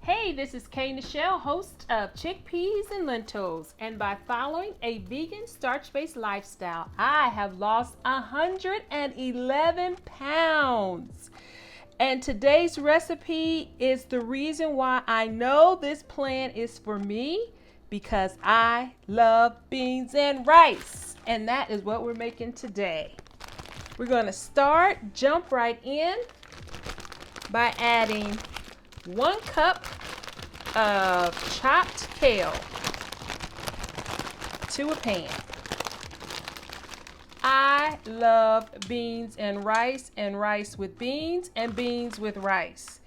Hey, this is Kay Nichelle, host of Chickpeas and Lentils, and by following a vegan starch-based lifestyle, I have lost 111 pounds. And today's recipe is the reason why I know this plan is for me, because I love beans and rice, and that is what we're making today. We're going to jump right in by adding 1 cup of chopped kale to a pan. I love beans and rice with beans and beans with rice.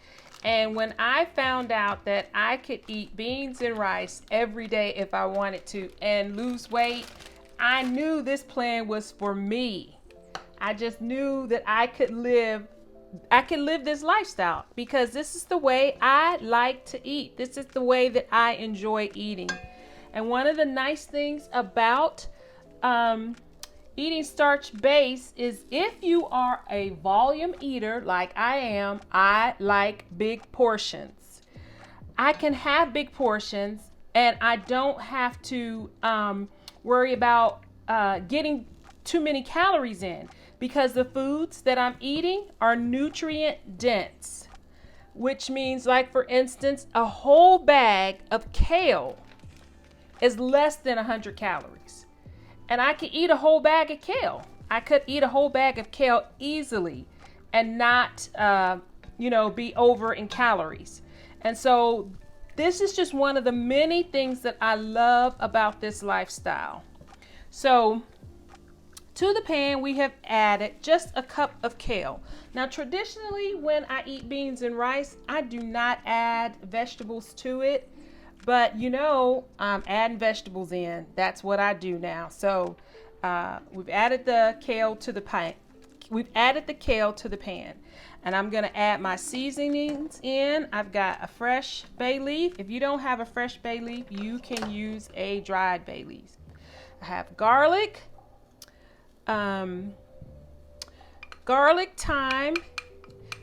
And when I found out that I could eat beans and rice every day if I wanted to and lose weight, I knew this plan was for me. I just knew that I could live this lifestyle because this is the way I like to eat. This is the way that I enjoy eating. And one of the nice things about eating starch-based is if you are a volume eater like I am, I like big portions. I can have big portions and I don't have to worry about getting too many calories in, because the foods that I'm eating are nutrient dense, which means, like for instance, a whole bag of kale is less than 100 calories. And I could eat a whole bag of kale. I could eat a whole bag of kale easily and not, be over in calories. And so this is just one of the many things that I love about this lifestyle. So to the pan, we have added just a cup of kale. Now, traditionally, when I eat beans and rice, I do not add vegetables to it. But, I'm adding vegetables in. That's what I do now. So we've added the kale to the pan. And I'm going to add my seasonings in. I've got a fresh bay leaf. If you don't have a fresh bay leaf, you can use a dried bay leaf. I have garlic. Thyme,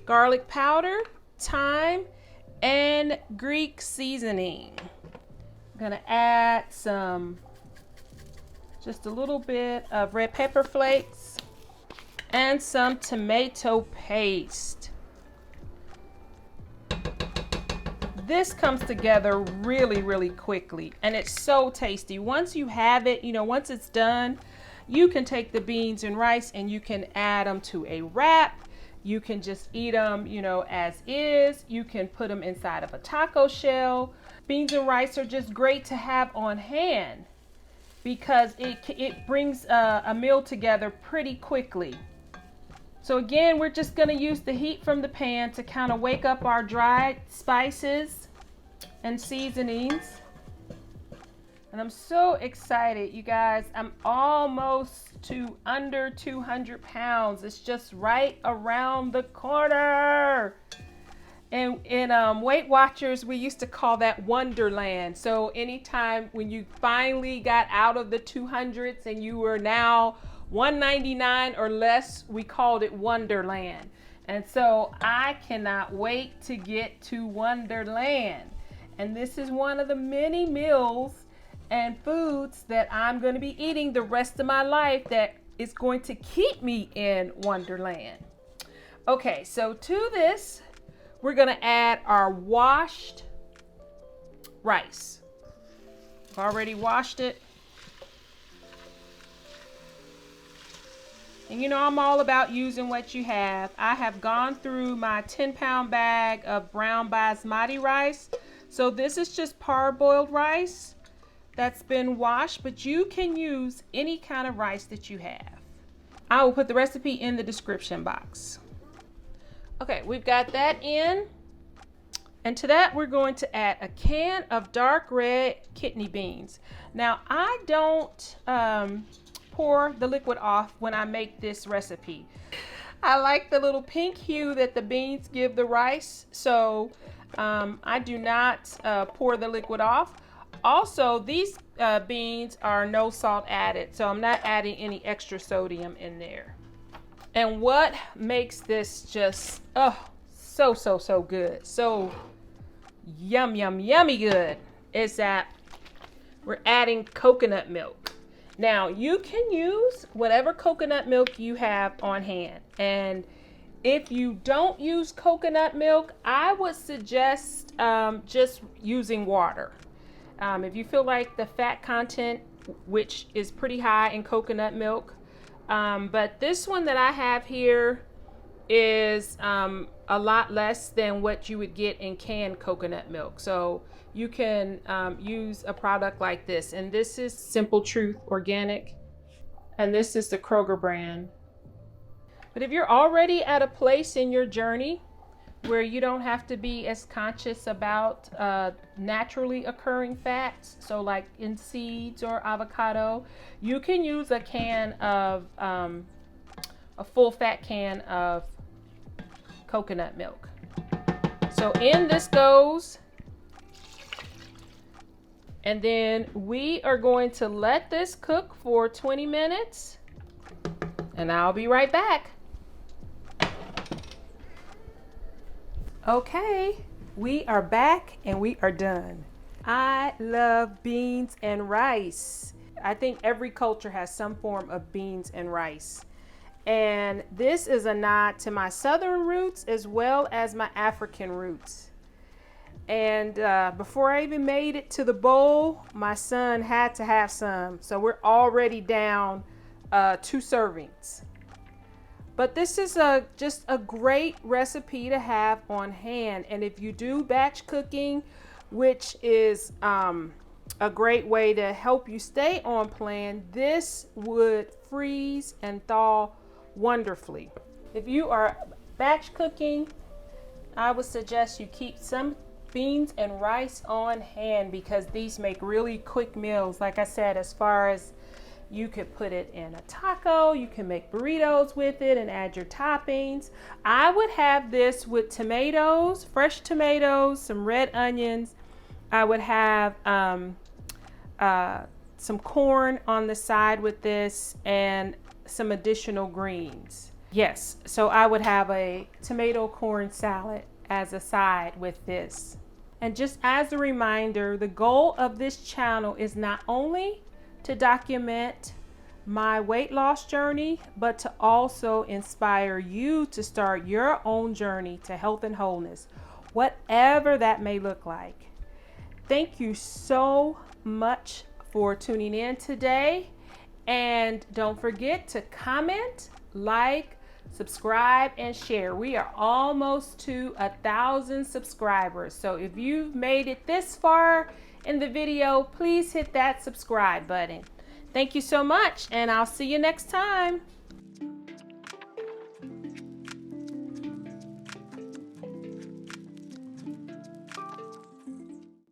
garlic powder, thyme, and Greek seasoning. I'm gonna add just a little bit of red pepper flakes and some tomato paste. This comes together really, really quickly, and it's so tasty. Once you have it, once it's done, you can take the beans and rice and you can add them to a wrap. You can just eat them, as is. You can put them inside of a taco shell. Beans and rice are just great to have on hand because it brings a meal together pretty quickly. So again, we're just going to use the heat from the pan to kind of wake up our dried spices and seasonings. And I'm so excited, you guys. I'm almost to under 200 pounds. It's just right around the corner. And in Weight Watchers, we used to call that Wonderland. So anytime when you finally got out of the 200s and you were now 199 or less, we called it Wonderland. And so I cannot wait to get to Wonderland. And this is one of the many meals and foods that I'm going to be eating the rest of my life that is going to keep me in Wonderland. Okay, so to this, we're going to add our washed rice. I've already washed it. And I'm all about using what you have. I have gone through my 10-pound bag of brown basmati rice. So this is just parboiled rice that's been washed, but you can use any kind of rice that you have. I will put the recipe in the description box. Okay, we've got that in. And to that, we're going to add a can of dark red kidney beans. Now, I don't pour the liquid off when I make this recipe. I like the little pink hue that the beans give the rice, so I do not pour the liquid off. Also, these beans are no salt added, so I'm not adding any extra sodium in there. And what makes this just, so good, so yum, yum, yummy good is that we're adding coconut milk. Now, you can use whatever coconut milk you have on hand. And if you don't use coconut milk, I would suggest just using water. If you feel like the fat content, which is pretty high in coconut milk, but this one that I have here is a lot less than what you would get in canned coconut milk. So you can use a product like this. And this is Simple Truth Organic. And this is the Kroger brand. But if you're already at a place in your journey where you don't have to be as conscious about naturally occurring fats, so like in seeds or avocado, you can use a can of, a full fat can of coconut milk. So in this goes, and then we are going to let this cook for 20 minutes, and I'll be right back. Okay, we are back and we are done. I love beans and rice. I think every culture has some form of beans and rice. And this is a nod to my southern roots as well as my African roots. And before I even made it to the bowl, my son had to have some. So we're already down 2 servings. But this is just a great recipe to have on hand. And if you do batch cooking, which is a great way to help you stay on plan, this would freeze and thaw wonderfully. If you are batch cooking, I would suggest you keep some beans and rice on hand because these make really quick meals. Like I said, as far as you could put it in a taco, you can make burritos with it and add your toppings. I would have this with tomatoes, fresh tomatoes, some red onions. I would have some corn on the side with this and some additional greens. Yes, so I would have a tomato corn salad as a side with this. And just as a reminder, the goal of this channel is not only to document my weight loss journey, but to also inspire you to start your own journey to health and wholeness, whatever that may look like. Thank you so much for tuning in today. And don't forget to comment, like, subscribe, and share. We are almost to 1,000 subscribers. So if you've made it this far in the video, please hit that subscribe button. Thank you so much, and I'll see you next time.